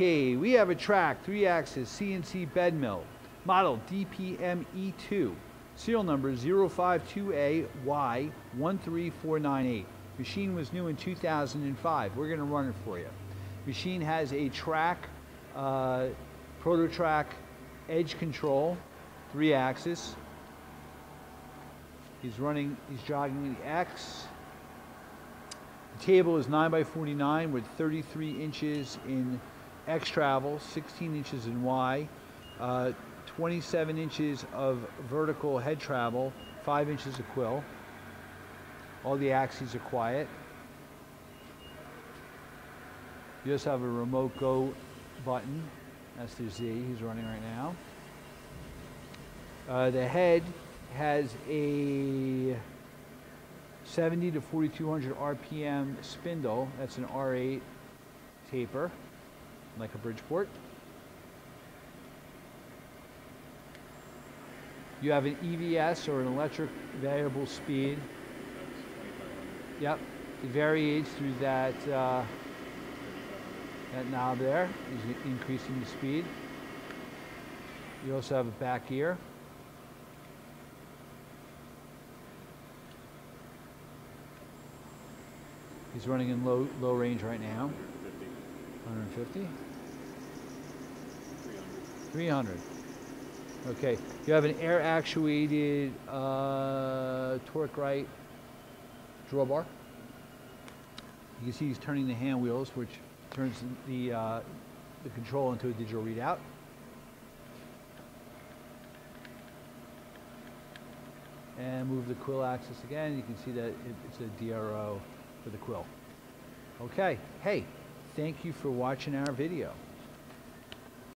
Okay, we have a TRAK 3-axis CNC bed mill, model DPME2, serial number 052AY13498. Machine was new in 2005. We're going to run it for you. Machine has a TRAK, ProtoTRAK edge control, 3-axis. He's jogging the X. The table is 9x49 with 33 inches in X travel, 16 inches in Y, 27 inches of vertical head travel, 5 inches of quill. All the axes are quiet. You also have a remote go button. That's the Z he's running right now. The head has a 70 to 4200 RPM spindle. That's an R8 taper, like a Bridgeport. You have an EVS, or an electric variable speed. Yep, it varies through that knob there. Is increasing the speed. You also have a back gear. He's running in low range right now. 150. 300. Okay. You have an air actuated torque right drawbar. You can see he's turning the hand wheels, which turns the control into a digital readout. And move the quill axis again. You can see that it's a DRO for the quill. Okay, hey, thank you for watching our video.